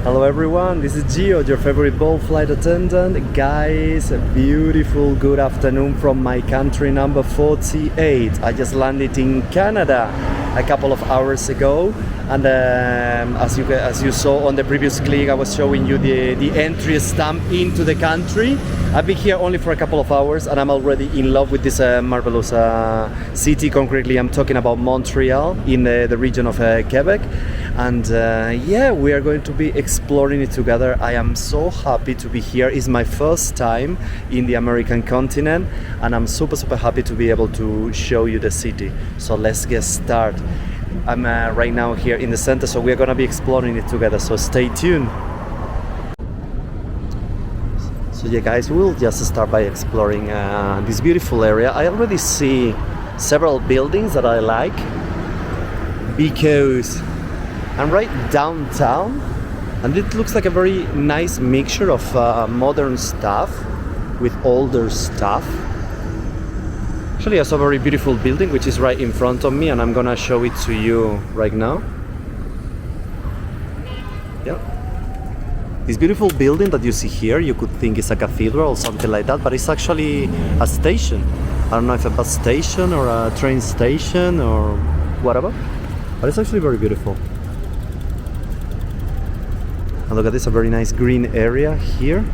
Hello everyone, this is Gio, your favorite Bolt flight attendant. Guys, a beautiful good afternoon from my country number 48. I just landed in Canada a couple of hours ago, and as you saw on the previous clip, I was showing you the entry stamp into the country. I've been here only for a couple of hours and I'm already in love with this marvelous city. Concretely, I'm talking about Montreal in the region of Quebec. And yeah, we are going to be exploring it together. I am so happy to be here. It's my first time in the American continent and I'm super happy to be able to show you the city. So let's get started. I'm right now here in the center, so we're gonna be exploring it together, so stay tuned. So yeah guys, we'll just start by exploring this beautiful area. I already see several buildings that I like because I'm right downtown and it looks like a very nice mixture of modern stuff with older stuff. Actually, I saw a very beautiful building which is right in front of me and I'm gonna show it to you right now. Yeah. This beautiful building that you see here, you could think it's a cathedral or something like that, but it's actually a station. I don't know if a bus station or a train station or whatever, but it's actually very beautiful. And look at this, a very nice green area here.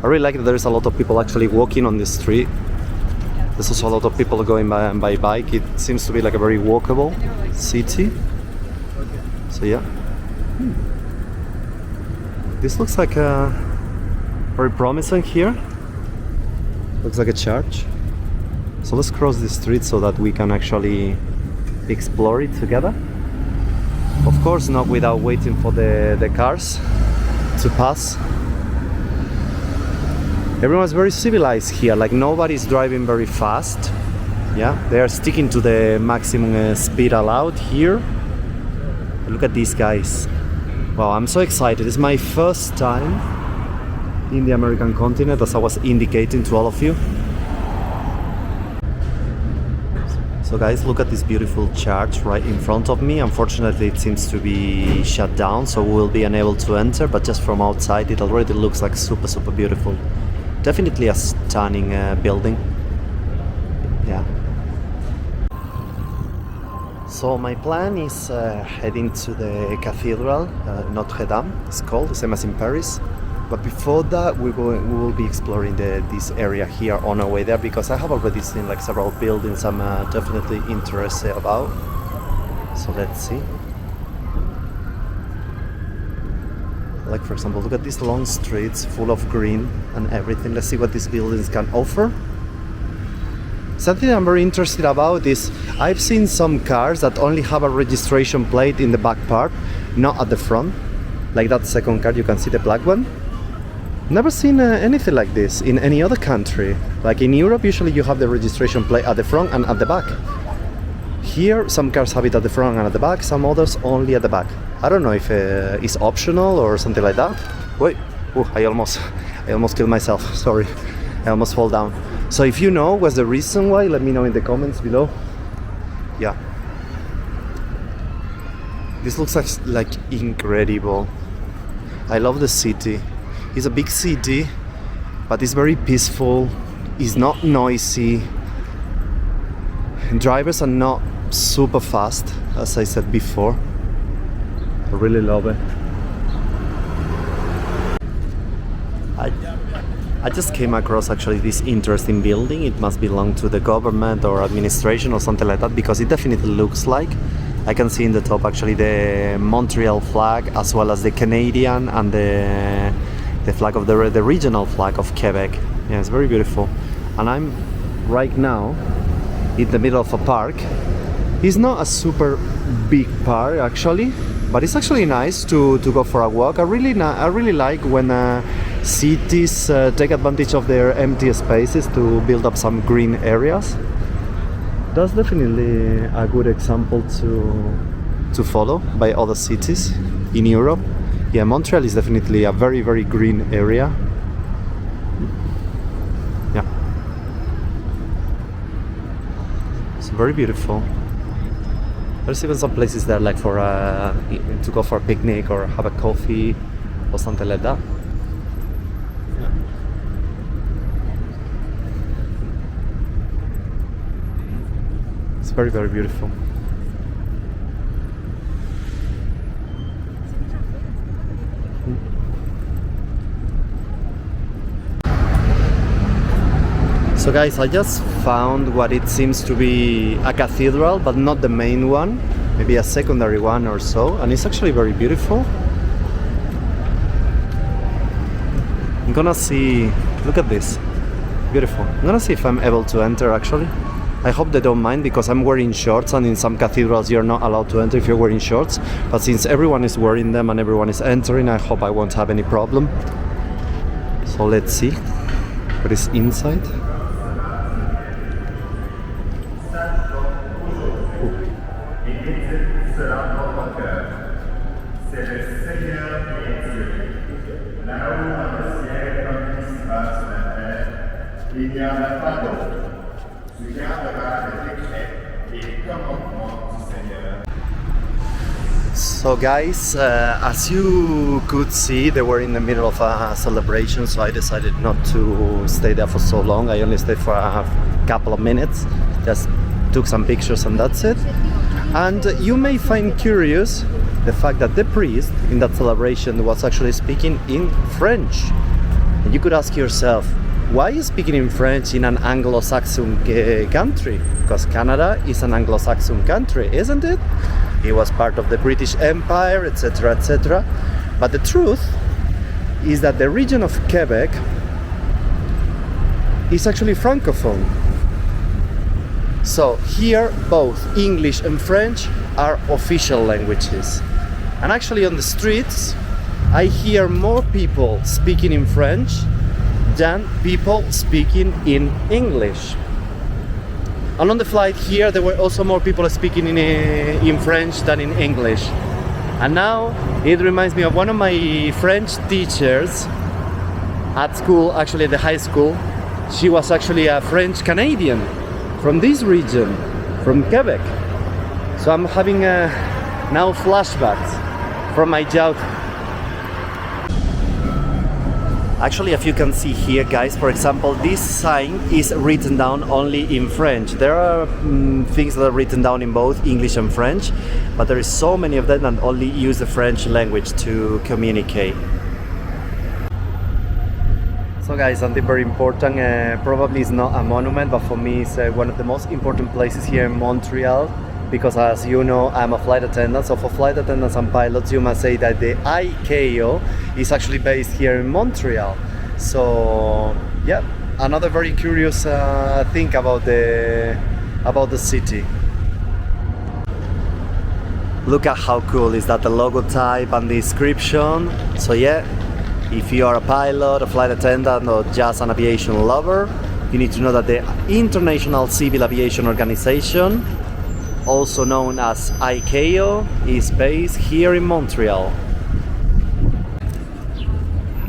I really like that there's a lot of people actually walking on the street. There's also a lot of people going by bike. It seems to be like a very walkable city. So yeah. This looks like very promising here. Looks like a church. So let's cross the street so that we can actually explore it together. Of course, not without waiting for the cars to pass. Everyone's very civilized here, like nobody's driving very fast. Yeah, they are sticking to the maximum speed allowed here. Look at these guys. Wow, I'm so excited. It's my first time in the American continent, as I was indicating to all of you. So guys, look at this beautiful church right in front of me. Unfortunately, it seems to be shut down, so we'll be unable to enter, but just from outside it already looks like super beautiful. Definitely a stunning building. Yeah. So my plan is heading to the cathedral, Notre-Dame, it's called, the same as in Paris. But before that, we will be exploring this area here on our way there, because I have already seen like several buildings I'm definitely interested about. So let's see. Like for example, look at these long streets full of green and everything. Let's see what these buildings can offer. Something I'm very interested about is I've seen some cars that only have a registration plate in the back part, not at the front. Like that second car, you can see the black one. Never seen anything like this in any other country. Like in Europe, usually you have the registration plate at the front and at the back. Here, some cars have it at the front and at the back, some others only at the back. I don't know if it's optional or something like that. Wait, I almost killed myself, sorry. I almost fall down. So if you know what's the reason why, let me know in the comments below. Yeah. This looks like incredible. I love the city. It's a big city, but it's very peaceful. It's not noisy. Drivers are not super fast, as I said before. I really love it. I just came across actually this interesting building. It must belong to the government or administration or something like that, because it definitely looks like. I can see in the top actually the Montreal flag, as well as the Canadian and the flag of the regional flag of Quebec. Yeah, it's very beautiful. And I'm right now in the middle of a park. It's not a super big park actually, but it's actually nice to go for a walk. I really like when cities take advantage of their empty spaces to build up some green areas. That's definitely a good example to follow by other cities in Europe. Yeah, Montreal is definitely a very green area. Yeah, it's very beautiful. There's even some places there like for to go for a picnic or have a coffee or something like that. Yeah. It's very, very beautiful. So guys, I just found what it seems to be a cathedral, but not the main one, maybe a secondary one or so, and it's actually very beautiful. I'm gonna see, look at this, beautiful. I'm gonna see if I'm able to enter actually. I hope they don't mind because I'm wearing shorts, and in some cathedrals you're not allowed to enter if you're wearing shorts, but since everyone is wearing them and everyone is entering, I hope I won't have any problem. So let's see what is inside. So guys, as you could see, they were in the middle of a celebration, so I decided not to stay there for so long. I only stayed for a couple of minutes, just took some pictures and that's it. And you may find curious the fact that the priest in that celebration was actually speaking in French. And you could ask yourself, why is speaking in French in an Anglo-Saxon country? Because Canada is an Anglo-Saxon country, isn't it? It was part of the British Empire, etc., etc. But the truth is that the region of Quebec is actually francophone. So here both English and French are official languages. And actually on the streets I hear more people speaking in French than people speaking in English. And on the flight here there were also more people speaking in French than in English. And now it reminds me of one of my French teachers at school, actually at the high school. She was actually a French Canadian from this region, from Quebec. So I'm having now flashbacks from my childhood. Actually, if you can see here, guys, for example, this sign is written down only in French. There are things that are written down in both English and French, but there is so many of them that only use the French language to communicate. So guys, something very important, probably it's not a monument, but for me it's one of the most important places here in Montreal, because as you know, I'm a flight attendant. So for flight attendants and pilots, you must say that the ICAO is actually based here in Montreal. So yeah, another very curious thing about the city. Look at how cool is that, the logotype and the inscription. So yeah, if you are a pilot, a flight attendant, or just an aviation lover, you need to know that the International Civil Aviation Organization, also known as ICAO, is based here in Montreal.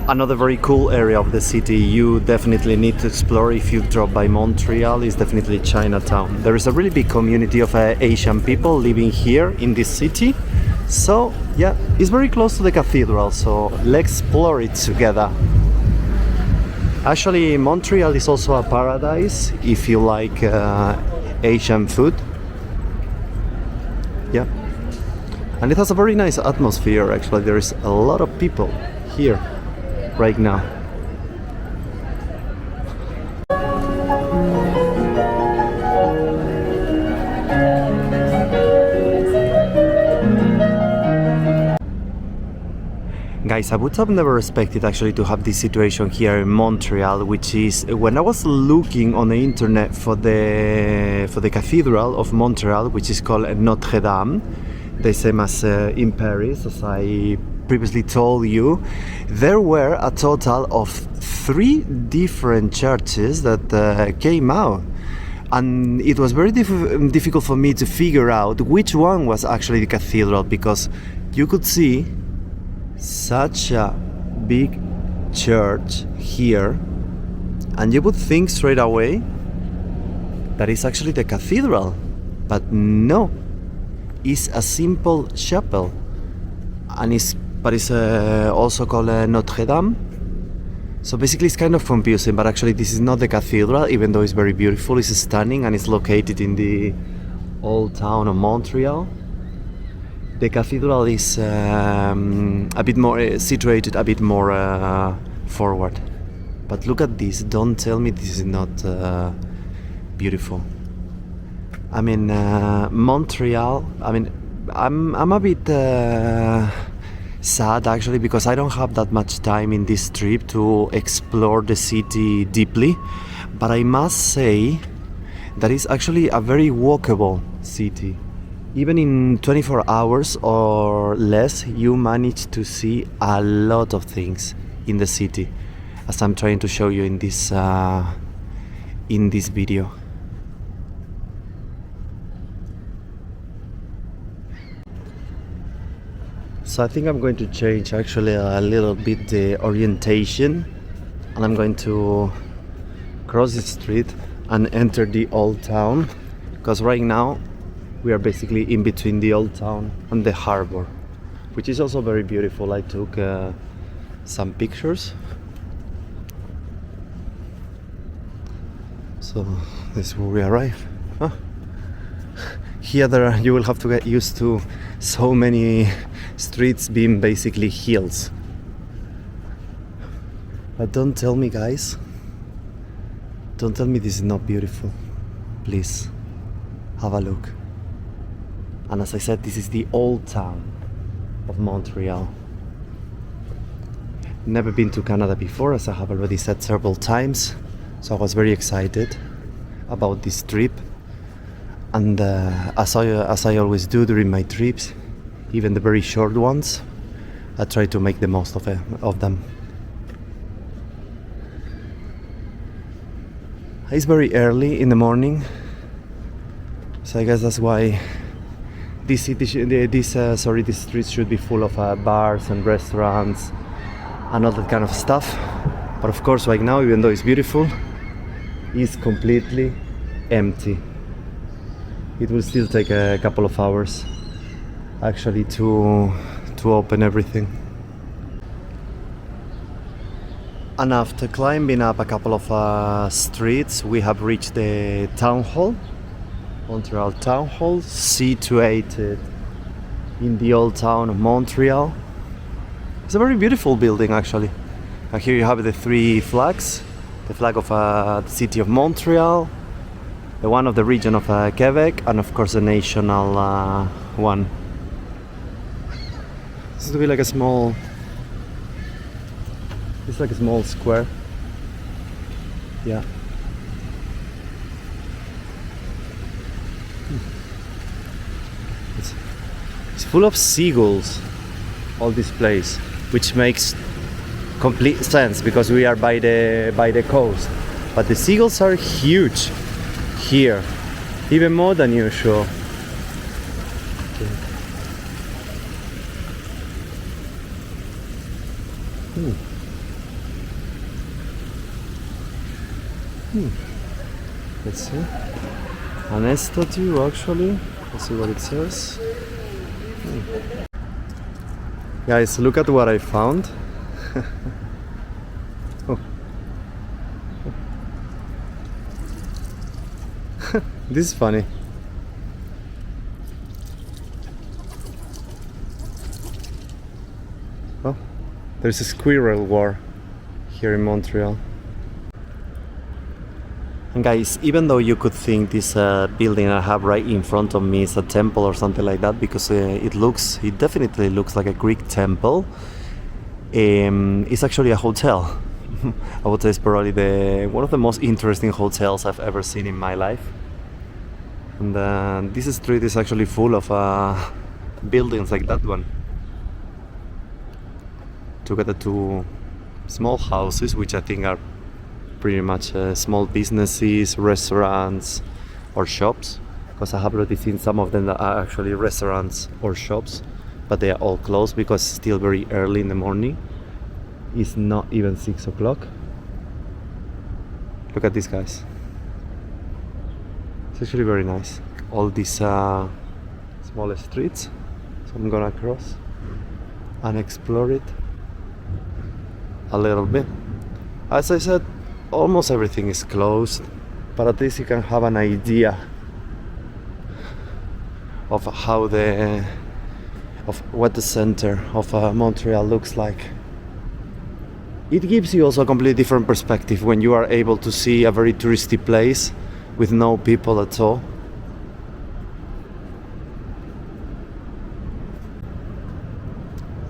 Another very cool area of the city you definitely need to explore if you drop by Montreal is definitely Chinatown. There is a really big community of Asian people living here in this city. So yeah, it's very close to the cathedral, so let's explore it together. Actually, Montreal is also a paradise if you like Asian food. Yeah, and it has a very nice atmosphere. Actually, there is a lot of people here right now. Guys, I would have never expected actually to have this situation here in Montreal, which is when I was looking on the internet for the cathedral of Montreal, which is called Notre-Dame, the same as in Paris, as I previously told you. There were a total of 3 different churches that came out, and it was very difficult for me to figure out which one was actually the cathedral, because you could see such a big church here and you would think straight away that it's actually the cathedral, but no, is a simple chapel, and it's also called Notre-Dame. So basically it's kind of confusing, but actually this is not the cathedral, even though it's very beautiful. It's stunning, and it's located in the old town of Montreal. The cathedral is a bit more situated a bit more forward. But look at this, don't tell me this is not beautiful. I mean, Montreal, I mean, I'm a bit sad actually, because I don't have that much time in this trip to explore the city deeply. But I must say that it's actually a very walkable city. Even in 24 hours or less, you manage to see a lot of things in the city, as I'm trying to show you in this video. So I think I'm going to change actually a little bit the orientation, and I'm going to cross the street and enter the old town, because right now we are basically in between the old town and the harbor, which is also very beautiful. I took some pictures. So this is where we arrive. Huh? Here you will have to get used to so many streets being basically hills. But don't tell me, guys, don't tell me this is not beautiful. Please have a look. And as I said, this is the old town of Montreal. Never been to Canada before, as I have already said several times, so I was very excited about this trip. And as I always do during my trips, even the very short ones, I try to make the most of them. It's very early in the morning, so I guess that's why this streets should be full of bars and restaurants and all that kind of stuff. But of course, right now, even though it's beautiful, it's completely empty. It will still take a couple of hours actually to open everything. And after climbing up a couple of streets, we have reached the town hall, Montreal Town Hall, situated in the old town of Montreal. It's a very beautiful building actually. And here you have the three flags: the flag of the city of Montreal, the one of the region of Quebec, and of course the national one. This will be like a small, it's like a small square. Yeah. It's full of seagulls, all this place, which makes complete sense because we are by the coast. But the seagulls are huge here, even more than usual. Let's see. An statue actually. Let's see what it says. Guys, look at what I found. Oh. This is funny. Oh, there's a squirrel war here in Montreal. And guys, even though you could think this building I have right in front of me is a temple or something like that, because it definitely looks like a Greek temple, it's actually a hotel. I would say it's probably one of the most interesting hotels I've ever seen in my life. And this street is actually full of buildings like that one. Together two small houses, which I think are pretty much small businesses, restaurants or shops, because I have already seen some of them that are actually restaurants or shops, but they are all closed because it's still very early in the morning. It's not even 6 o'clock. Look at these guys. It's actually very nice. All these small streets, so I'm gonna cross and explore it a little bit. As I said, almost everything is closed, but at least you can have an idea of what the center of Montreal looks like. It gives you also a completely different perspective when you are able to see a very touristy place with no people at all.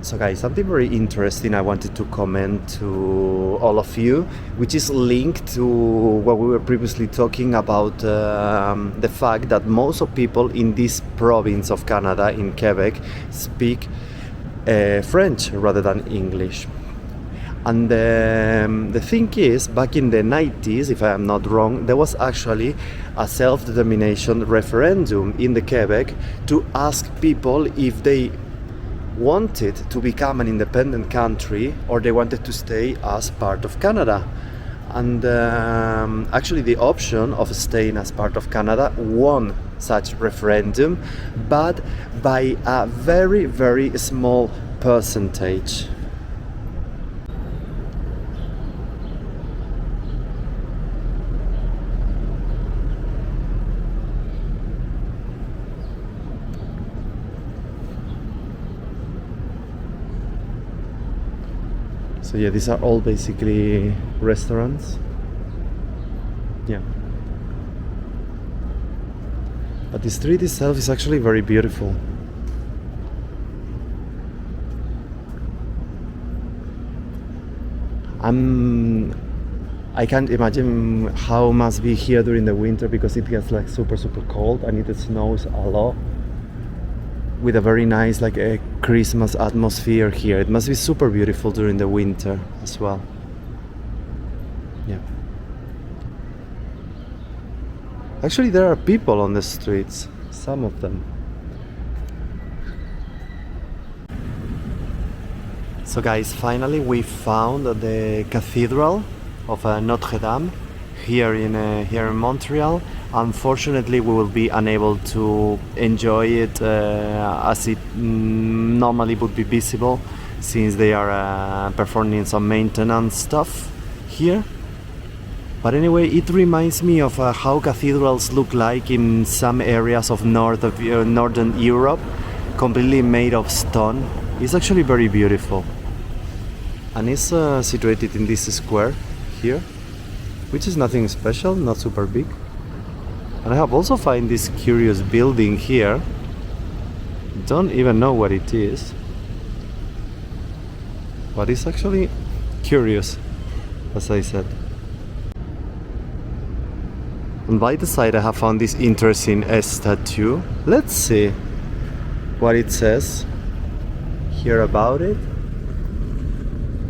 So guys, something very interesting I wanted to comment to all of you, which is linked to what we were previously talking about, the fact that most of people in this province of Canada, in Quebec, speak French rather than English. And the thing is, back in the 90s, if I am not wrong, there was actually a self-determination referendum in the Quebec to ask people if they wanted to become an independent country or they wanted to stay as part of Canada. And actually the option of staying as part of Canada won such referendum, but by a very, very small percentage. So yeah, these are all basically restaurants. Yeah. But the street itself is actually very beautiful. I can't imagine how it must be here during the winter, because it gets like super cold and it snows a lot, with a very nice like a Christmas atmosphere here. It must be super beautiful during the winter as well. Yeah. Actually, there are people on the streets, some of them. So guys, finally we found the cathedral of Notre-Dame here in Montreal. Unfortunately, we will be unable to enjoy it as it normally would be visible, since they are performing some maintenance stuff here. But anyway, it reminds me of how cathedrals look like in some areas of northern Europe, completely made of stone. It's actually very beautiful. And it's situated in this square here, which is nothing special, not super big. And I have also found this curious building here. Don't even know what it is, but it's actually curious, as I said. And by the side I have found this interesting statue. Let's see what it says here about it.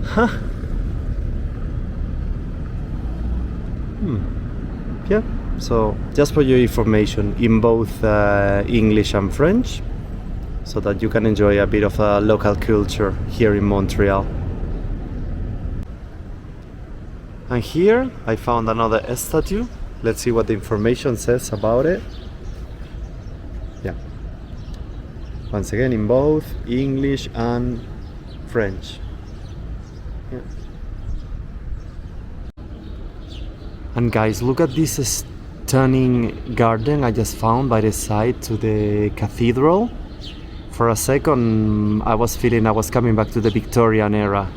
Huh. Yeah. So, just for your information, in both English and French, so that you can enjoy a bit of a local culture here in Montreal. And here I found another statue. Let's see what the information says about it. Yeah. Once again, in both English and French. Yeah. And guys, look at this stunning garden I just found by the side to the cathedral. For a second I was feeling I was coming back to the Victorian era.